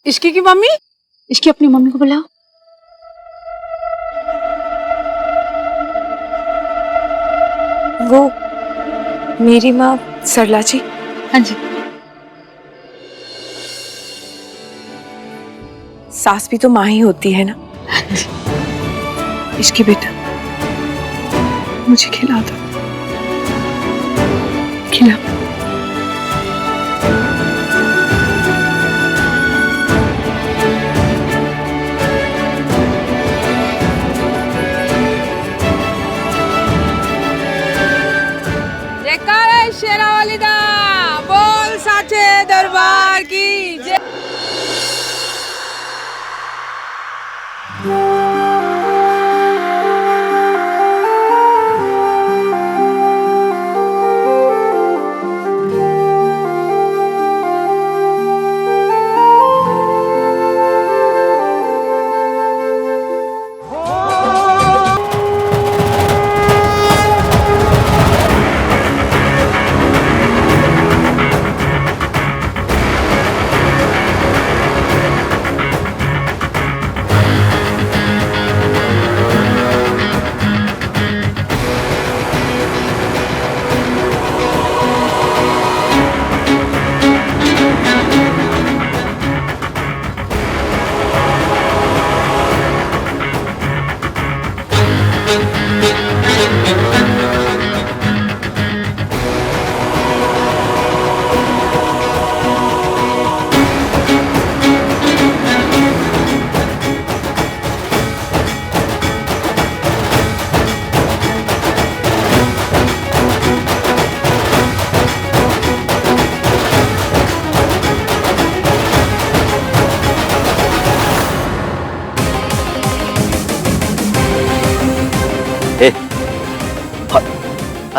इश्की की मम्मी, इश्की अपनी मम्मी को बुलाओ। वो मेरी माँ सरला जी। हाँ जी। सास भी तो माँ ही होती है ना। इश्की बेटा, मुझे खिला दो, खिला। जयकारा शेरा वाली दा, बोल साचे दरबार की जय।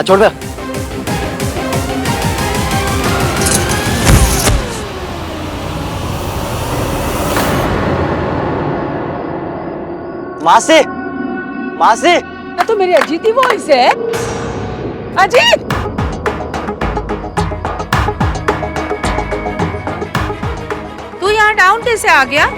छोड़ दे। मासी, मासी, तो मेरी अजीत ही वॉइस है। अजीत, तू यहाँ डाउन कैसे आ गया?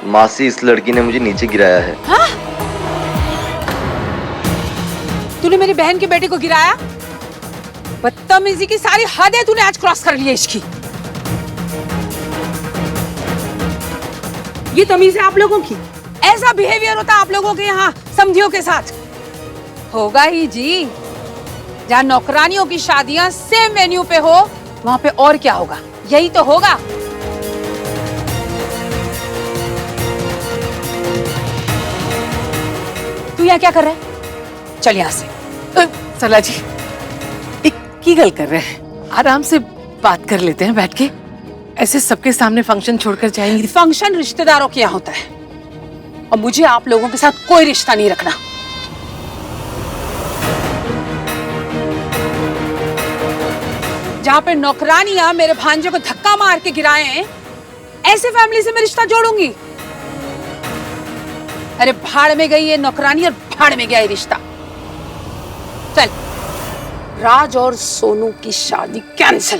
मासी, इस लड़की ने मुझे नीचे गिराया है। हाँ? तूने मेरी बहन के बेटे को गिराया? बदतमीजी की सारी हदें तूने आज क्रॉस कर ली है इसकी। ये तमीज है आप लोगों की? ऐसा बिहेवियर होता है आप लोगों के यहाँ समधियों के साथ? होगा ही जी। जहाँ नौकरानियों की शादियां सेम वेन्यू पे हो, वहाँ पे और क्या होगा? यही तो होगा। तू यहाँ क्या कर रहा है? चल यहाँ से। सरला जी, की गल कर रहे हैं? आराम से बात कर लेते हैं बैठ के। ऐसे सबके सामने फंक्शन छोड़कर जाएंगे? फंक्शन रिश्तेदारों के यहाँ होता है और मुझे आप लोगों के साथ कोई रिश्ता नहीं रखना। जहाँ पे नौकरानियां मेरे भांजे को धक्का मार के गिराए हैं, ऐसे फैमिली से मैं रिश्ता जोड़ूंगी? अरे भाड़ में गई ये नौकरानी और भाड़ में गया ये रिश्ता। चल, राज और सोनू की शादी कैंसिल।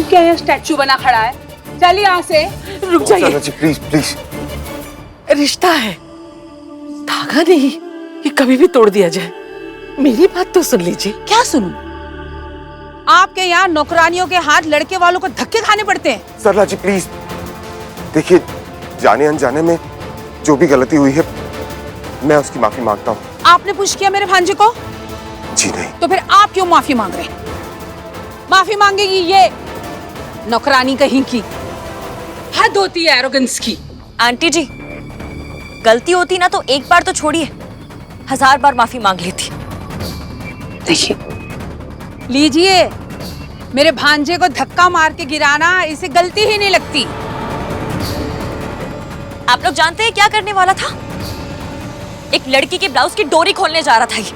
क्या ये स्टैचू बना खड़ा है? चल यहाँ से। रुक जाइए, प्लीज प्लीज। रिश्ता है, धागा नहीं कि कभी भी तोड़ दिया जाए। मेरी बात तो सुन लीजिए। क्या सुनूं? आपके यहाँ नौकरानियों के हाथ लड़के वालों को धक्के खाने पड़ते हैं। सरला जी प्लीज देखिए, जाने अनजाने में जो भी गलती हुई है मैं उसकी माफी मांगता हूँ। आपने पुश किया मेरे भांजे को? जी नहीं। तो फिर आप क्यों माफी मांग रहे? माफी मांगेगी ये नौकरानी कहीं की। हद होती है एरोगेंस की। आंटी जी, गलती होती ना तो एक बार तो छोड़िए, 1000 बार माफी मांग लेती। देखिए, लीजिए, मेरे भांजे को धक्का मार के गिराना इसे गलती ही नहीं लगती। आप लोग जानते हैं क्या करने वाला था? एक लड़की के ब्लाउज की डोरी खोलने जा रहा था ये।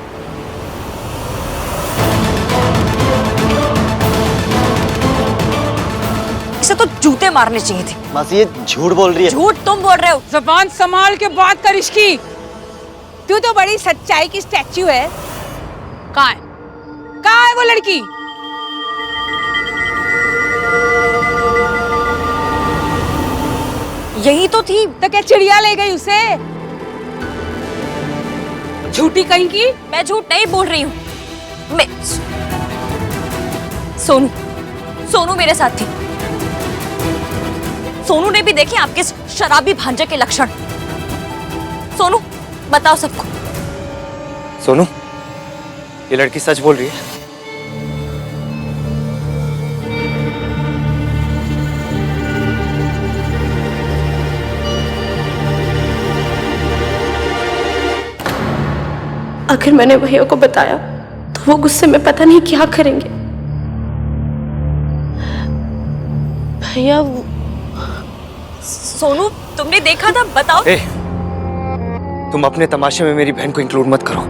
इसे से तो जूते मारने चाहिए थे। मासी ये झूठ बोल रही है। झूठ तुम बोल रहे हो। जबान संभाल के बात कर इसकी। तू तो बड़ी सच्चाई की स्टैच्यू है। कहाँ है? कहाँ है वो लड़की? यही तो थी। तो क्या चिड़िया ले गई उसे? झूठी कहीं की। मैं झूठ नहीं बोल रही हूँ। मैं सोनू सोनू मेरे साथ थी। सोनू ने भी देखे आपके शराबी भांजे के लक्षण। सोनू बताओ सबको। सोनू, ये लड़की सच बोल रही है? अगर मैंने भैया को बताया तो वो गुस्से में पता नहीं क्या करेंगे। भैया सोनू तुमने देखा था? बताओ। ए, तुम अपने तमाशे में मेरी बहन को इंक्लूड मत करो।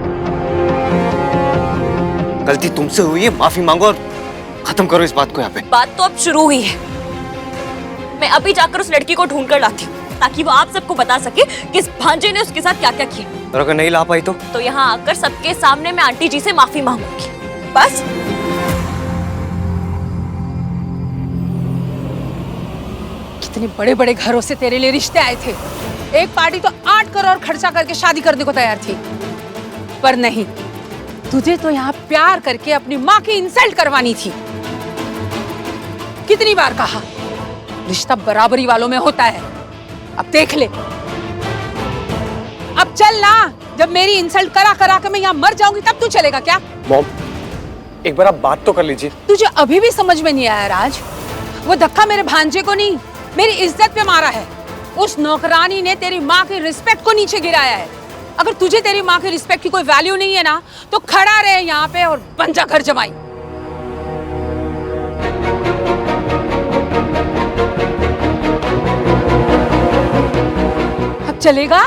गलती तुमसे हुई है, माफी मांगो और खत्म करो इस बात को यहाँ पे। बात तो अब शुरू हुई है। मैं अभी जाकर उस लड़की को ढूंढ कर लाती हूँ ताकि वो आप सबको बता सके कि इस भांजे ने उसके साथ क्या क्या किया। और अगर नहीं ला पाई तो यहाँ आकर सबके सामने मैं आंटी जी से माफी मांगूंगी। बस। कितने बड़े बड़े घरों से तेरे लिए रिश्ते आए थे। एक पार्टी तो 8 करोड़ खर्चा करके शादी करने को तैयार थी, पर नहीं, तुझे तो यहाँ प्यार करके अपनी माँ की इंसल्ट करवानी थी। कितनी बार कहा, रिश्ता बराबरी वालों में होता है। अब देख ले। अब चल ना, जब मेरी इंसल्ट करा करा के मैं यहाँ मर जाऊंगी तब तू चलेगा क्या? मॉम, एक बार आप बात तो कर लीजिए। तुझे अभी भी समझ में नहीं आया राज? वो धक्का मेरे भांजे को नहीं, मेरी इज्जत पे मारा है। उस नौकरानी ने तेरी माँ की रिस्पेक्ट को नीचे गिराया है। अगर तुझे तेरी माँ की रिस्पेक्ट की कोई वैल्यू नहीं है ना, तो खड़ा रहे यहाँ पे और बन जा घर जमाई। अब चलेगा?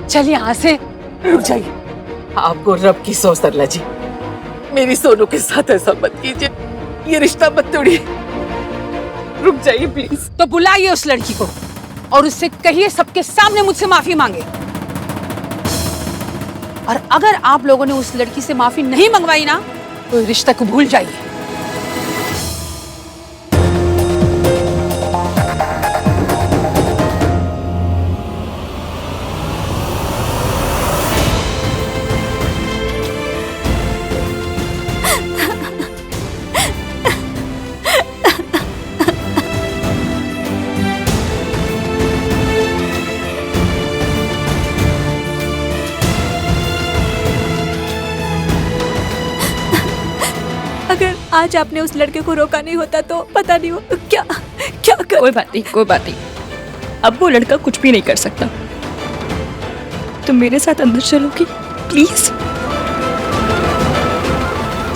चल यहाँ से। रुक जाइए, आपको रब की सौ सरला जी, मेरी सोनू के साथ ऐसा मत कीजिए, ये रिश्ता मत तोड़िए। रुक जाइए प्लीज। तो बुलाइए उस लड़की को और उससे कहिए सबके सामने मुझसे माफी मांगे। और अगर आप लोगों ने उस लड़की से माफी नहीं मंगवाई ना, तो रिश्ते को भूल जाइए। अगर आज आपने उस लड़के को रोका नहीं होता तो पता नहीं वो क्या क्या कर... कोई बात नहीं, कोई बात नहीं। अब वो लड़का कुछ भी नहीं कर सकता। तुम मेरे साथ अंदर चलोगी प्लीज?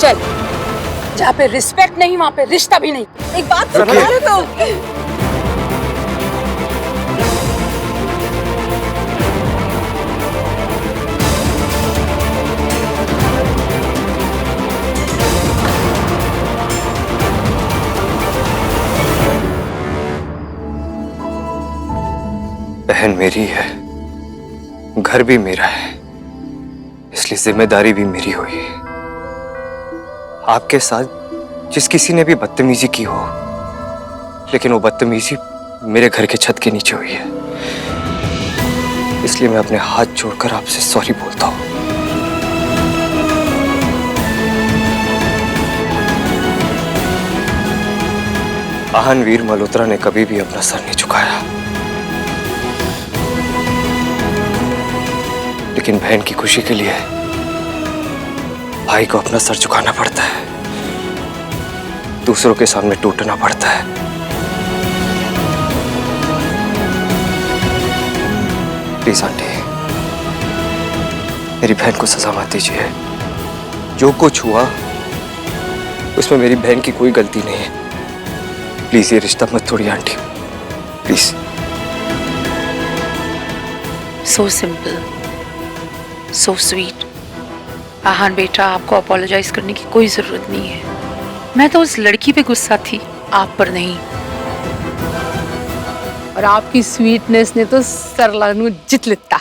चल, जहाँ पे रिस्पेक्ट नहीं वहाँ पे रिश्ता भी नहीं। एक बात समझ रहे तो? बहन मेरी है, घर भी मेरा है, इसलिए जिम्मेदारी भी मेरी हुई है। आपके साथ जिस किसी ने भी बदतमीजी की हो, लेकिन वो बदतमीजी मेरे घर के छत के नीचे हुई है, इसलिए मैं अपने हाथ जोड़कर आपसे सॉरी बोलता हूँ। महान वीर मल्होत्रा ने कभी भी अपना सर नहीं झुकाया, लेकिन बहन की खुशी के लिए भाई को अपना सर झुकाना पड़ता है, दूसरों के सामने टूटना पड़ता है। प्लीज आंटी, मेरी बहन को सजा मत दीजिए। जो कुछ हुआ उसमें मेरी बहन की कोई गलती नहीं है। प्लीज ये रिश्ता मत तोड़िए aunty, please. So simple, so sweet. Aahan बेटा, आपको अपोलोजाइज करने की कोई जरूरत नहीं है। मैं तो उस लड़की पे गुस्सा थी, आप पर नहीं। और आपकी स्वीटनेस ने तो सरला नु जित लिता।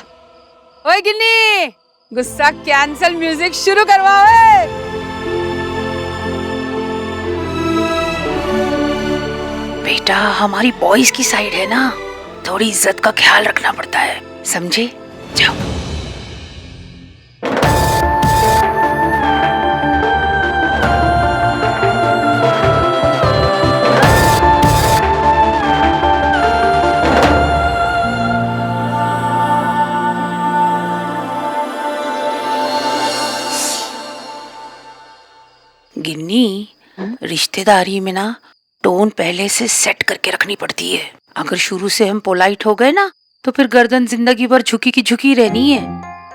ओए गिन्नी, गुस्सा कैंसल, म्यूजिक शुरू करवाओ। बेटा हमारी बॉयज की साइड है ना, थोड़ी इज्जत का ख्याल रखना पड़ता है, समझे? जाओ। गिन्नी, रिश्तेदारी में ना टोन पहले से सेट करके रखनी पड़ती है। अगर शुरू से हम पोलाइट हो गए ना तो फिर गर्दन जिंदगी भर झुकी की झुकी रहनी है।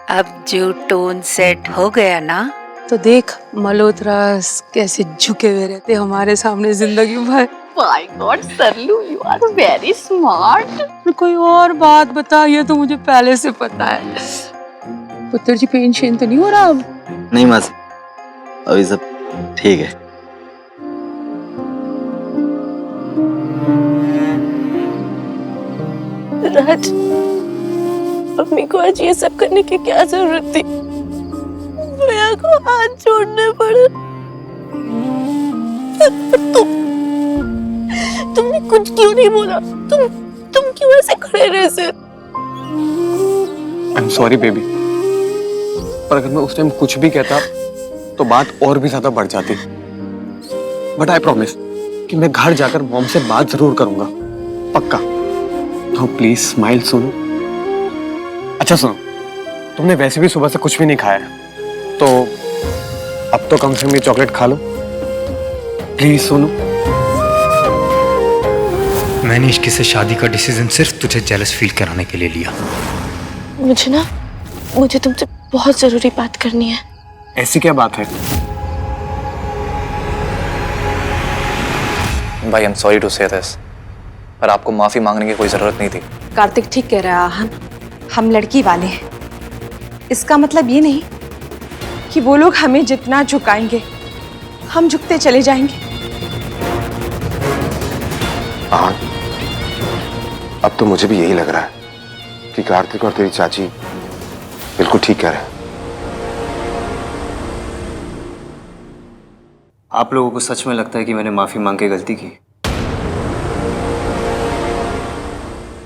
अब जो टोन सेट हो गया ना तो देख मल्होत्रा कैसे झुके हुए रहते हमारे सामने जिंदगी भर। My god Saralu, you are very smart. कोई और बात बता, ये तो मुझे पहले से पता है। पुत्र जी पेन शेन तो नहीं हो रहा अब? नहीं मासी, अभी सब ठीक है। राज, मम्मी को आज ये सब करने की क्या जरूरत थी? भैया को हाथ जोड़ने पड़े। तुमने कुछ क्यों नहीं बोला? तुम क्यों ऐसे खड़े रहे सिर? आई एम सॉरी बेबी, पर अगर मैं उस टाइम कुछ भी कहता तो बात और भी ज्यादा बढ़ जाती। बट आई प्रॉमिस कि मैं घर जाकर मॉम से बात जरूर करूंगा, पक्का। तो प्लीज स्माइल सुनो। अच्छा सुनो, तुमने वैसे भी सुबह से कुछ भी नहीं खाया है, तो अब तो कम से कम ये चॉकलेट खा लो प्लीज। सोनू, मैंने इश्क से शादी का डिसीजन सिर्फ तुझे जेलस फील कराने के लिए लिया। मुझे तुमसे बहुत जरूरी बात करनी है। ऐसी क्या बात है? भाई आई एम सॉरी टू से दिस, पर आपको माफी मांगने की कोई जरूरत नहीं थी। कार्तिक ठीक कह रहा है आहन, हम लड़की वाले हैं। इसका मतलब ये नहीं कि वो लोग हमें जितना झुकाएंगे हम झुकते चले जाएंगे। हाँ, अब तो मुझे भी यही लग रहा है कि कार्तिक और तेरी चाची बिल्कुल ठीक कह रहे हैं। आप लोगों को सच में लगता है कि मैंने माफी मांग के गलती की?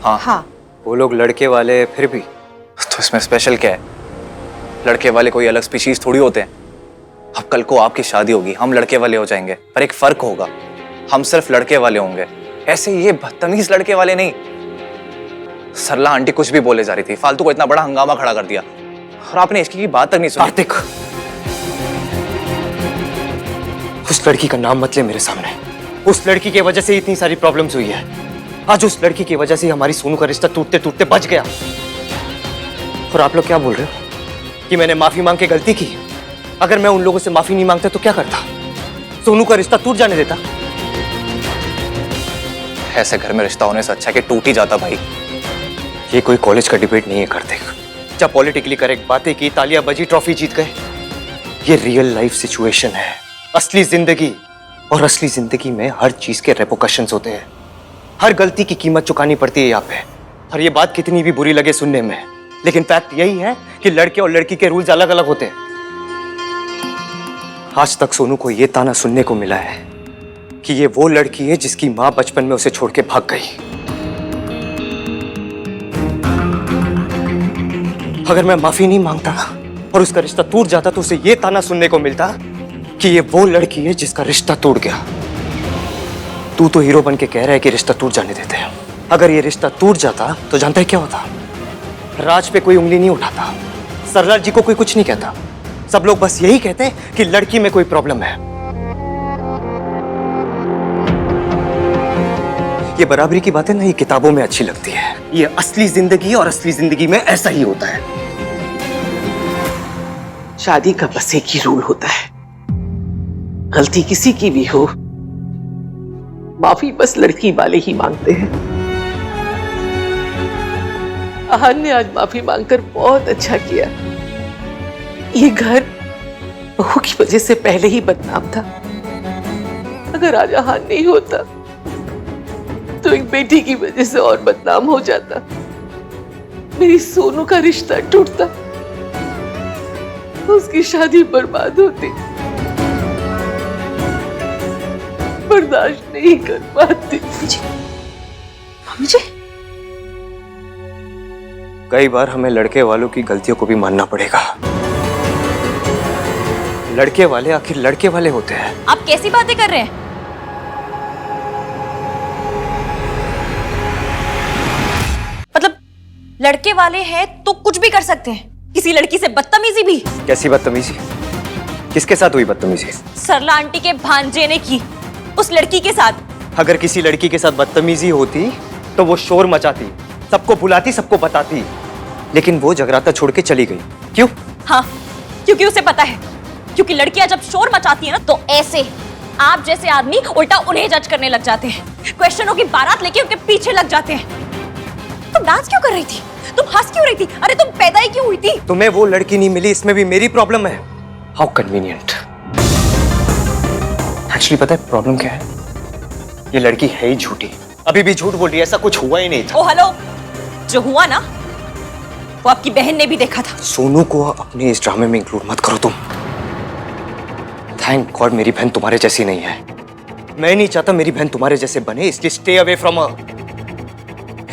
हाँ। वो लोग लड़के वाले फिर भी, तो इसमें स्पेशल क्या है? लड़के वाले कोई अलग स्पीशीज थोड़ी होते हैं। अब कल को आपकी शादी होगी, हम लड़के वाले हो जाएंगे, पर एक फर्क होगा, हम सिर्फ लड़के वाले होंगे। ऐसे ये बदतमीज लड़के वाले नहीं। सरला आंटी कुछ भी बोले जा रही थी, फालतू को इतना बड़ा हंगामा खड़ा कर दिया, और आपने इसकी बात तक नहीं सुनी। कार्तिक, उस लड़की का नाम मत ले मेरे सामने। उस लड़की की वजह से इतनी सारी प्रॉब्लम्स हुई है। आज उस लड़की की वजह से हमारी सोनू का रिश्ता टूटते टूटते बच गया। और आप लोग क्या बोल रहे हो कि मैंने माफी मांग के गलती की? अगर मैं उन लोगों से माफी नहीं मांगता तो क्या करता? सोनू का रिश्ता टूट जाने देता? ऐसे घर में रिश्ता होने से अच्छा कि टूट ही जाता भाई। ये कोई कॉलेज का डिबेट नहीं है कार्तिक। जब पॉलिटिकली करेक्ट बातें की, तालियां बजी, ट्रॉफी जीत गए। ये रियल लाइफ सिचुएशन है, असली जिंदगी। और असली जिंदगी में हर चीज के रेपोकशंस होते हैं। हर गलती की कीमत चुकानी पड़ती है यहाँ पे। और ये बात कितनी भी बुरी लगे सुनने में, लेकिन फैक्ट यही है कि लड़के और लड़की के रूल्स अलग अलग होते हैं। आज तक सोनू को ये ताना सुनने को मिला है कि ये वो लड़की है जिसकी माँ बचपन में उसे छोड़ के भाग गई। अगर मैं माफी नहीं मांगता और उसका रिश्ता टूट जाता तो उसे ये ताना सुनने को मिलता कि ये वो लड़की है जिसका रिश्ता टूट गया। तू तो हीरो बन के कह रहा है कि रिश्ता टूट जाने देते हैं। अगर ये रिश्ता टूट जाता तो जानता है क्या होता? राज पे कोई उंगली नहीं उठाता, सरला जी को कोई कुछ नहीं कहता। सब लोग बस यही कहते हैं कि लड़की में कोई प्रॉब्लम है। ये बराबरी की बातें ना ये किताबों में अच्छी लगती है। ये असली जिंदगी, और असली जिंदगी में ऐसा ही होता है। शादी का बस एक ही रूल होता है, गलती किसी की भी हो, माफी बस लड़की वाले ही मांगते हैं। आहन ने आज माफी मांगकर बहुत अच्छा किया। ये घर बहू की वजह से पहले ही बदनाम था। अगर आज आहन नहीं होता तो एक बेटी की वजह से और बदनाम हो जाता, मेरी सोनू का रिश्ता टूटता, उसकी शादी बर्बाद होती। बर्दाश्त नहीं कर पाती। मम्मी जी, कई बार हमें लड़के वालों की गलतियों को भी मानना पड़ेगा। लड़के वाले आखिर लड़के वाले होते हैं। आप कैसी बातें कर रहे हैं? मतलब लड़के वाले हैं तो कुछ भी कर सकते हैं, किसी लड़की से बदतमीजी भी। कैसी बदतमीजी? किसके साथ हुई बदतमीजी? सरला आंटी के भांजे ने की, उस लड़की के साथ। अगर किसी लड़की के साथ बदतमीजी होती तो वो शोर मचाती, सबको बुलाती, सबको बताती, लेकिन वो जगराता छोड़ के चली गई। क्यों? हाँ, क्योंकि उसे पता है, क्योंकि लड़कियां जब शोर मचाती है ना तो ऐसे आप जैसे आदमी उल्टा उन्हें जज करने लग जाते हैं, क्वेश्चनों की बारात लेके उनके पीछे लग जाते हैं। तुम डांस क्यों कर रही थी? तुम हंस क्यों रही थी? अरे तुम पैदा ही क्यों हुई थी? तुम्हें वो लड़की नहीं मिली, इसमें भी मेरी प्रॉब्लम है। How convenient. एक्चुअली पता है प्रॉब्लम क्या है? ये लड़की है ही झूठी, अभी भी झूठ बोल रही है, ऐसा कुछ हुआ ही नहीं था। ओ हेलो, जो हुआ ना वो आपकी बहन ने भी देखा था। सोनू को अपने इस ड्रामे में इंक्लूड मत करो तुम। थैंक गॉड मेरी बहन तुम्हारे जैसी नहीं है। मैं नहीं चाहता मेरी बहन तुम्हारे जैसे बने, इसलिए stay away from her.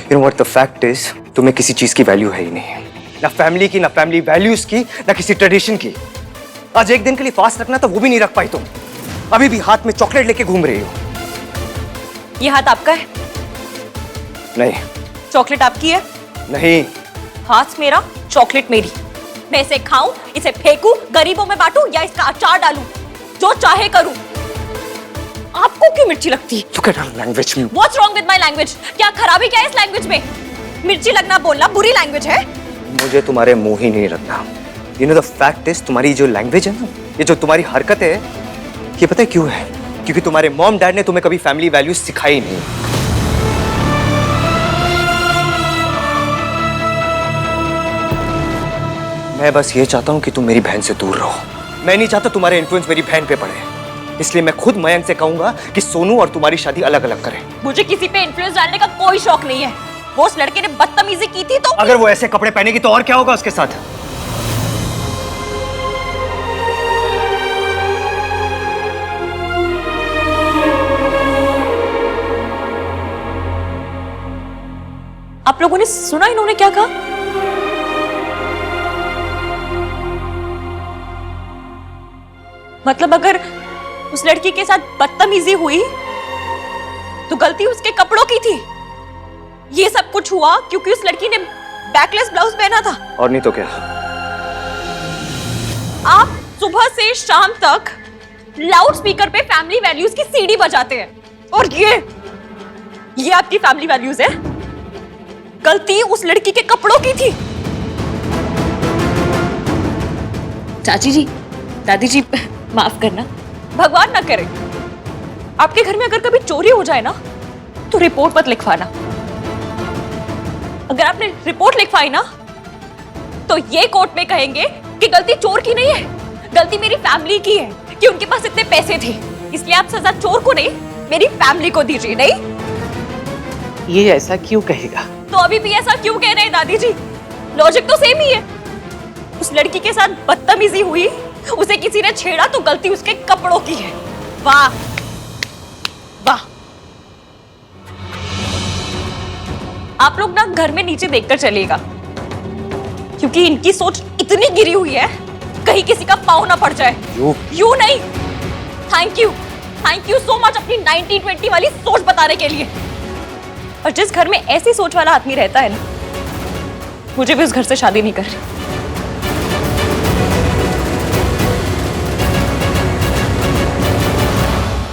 You know what the fact is, तुम्हें किसी चीज की वैल्यू है ही नहीं, ना फैमिली की, ना फैमिली वैल्यूज की, ना किसी ट्रेडिशन की। आज एक दिन के लिए फास्ट रखना था, वो भी नहीं रख पाई तुम। अभी भी हाथ में चॉकलेट लेके घूम रही हो। ये हाथ आपका है? नहीं। चॉकलेट आपकी है? नहीं। हाथ मेरा, चॉकलेट मेरी। मैं इसे खाऊं, इसे फेंकूं, गरीबों में बांटूं या इसका अचार डालूं, जो चाहे करूं। आपको क्यों मिर्ची लगती? Look at her language. What's wrong with my language? क्या खराबी क्या है इस लैंग्वेज में? मिर्ची लगना बोलना बुरी लैंग्वेज है? मुझे तुम्हारे मुंह ही नहीं लगना। You know the fact is, तुम्हारी जो लैंग्वेज है ना, ये जो तुम्हारी हरकत है, ये पता है क्यों है? क्योंकि तुम्हारे मॉम डैड ने तुम्हें कभी फैमिली वैल्यूज सिखाई नहीं। मैं बस ये चाहता हूं कि तुम मेरी बहन से दूर रहो। मैं नहीं चाहता तुम्हारे इन्फ्लुएंस मेरी बहन पे पड़े, इसलिए मैं खुद मयंक से कहूंगा कि सोनू और तुम्हारी शादी अलग अलग करें। मुझे किसी पे इन्फ्लुएंस डालने का कोई शौक नहीं है। वो उस लड़के ने बदतमीजी की थी तो अगर वो ऐसे कपड़े पहनेगी तो और क्या होगा उसके साथ? आप लोगों ने सुना इन्होंने क्या कहा? मतलब अगर उस लड़की के साथ बदतमीजी हुई तो गलती उसके कपड़ों की थी। ये सब कुछ हुआ क्योंकि उस लड़की ने बैकलेस ब्लाउज पहना था। और नहीं तो क्या? आप सुबह से शाम तक लाउड स्पीकर पे फैमिली वैल्यूज की सीडी बजाते हैं और ये आपकी फैमिली वैल्यूज है। गलती उस लड़की के कपड़ों की थी। चाची जी, दादी जी, माफ करना। भगवान ना करे आपके घर में अगर कभी चोरी हो जाए ना तो रिपोर्ट मत लिखवाना। अगर आपने रिपोर्ट लिखवाई ना तो ये कोर्ट में कहेंगे कि गलती चोर की नहीं है, गलती मेरी फैमिली की है कि उनके पास इतने पैसे थे, इसलिए आप सजा चोर को नहीं मेरी फैमिली को दीजिए। नहीं, ये ऐसा क्यों कहेगा? तो अभी भी ऐसा क्यों कह रहे हैं दादी जी? लॉजिक तो सेम ही है। उस लड़की के साथ बदतमीजी हुई, उसे किसी ने छेड़ा तो गलती उसके कपड़ों की है। वाह वाह। आप लोग ना घर में नीचे देखकर चलिएगा, क्योंकि इनकी सोच इतनी गिरी हुई है कहीं किसी का पाँव ना पड़ जाए। यू नहीं। थैंक यू सो मच अपनी 1920 वाली सोच बताने के लिए। और जिस घर में ऐसी सोच वाला आदमी रहता है ना, मुझे भी उस घर से शादी नहीं करनी।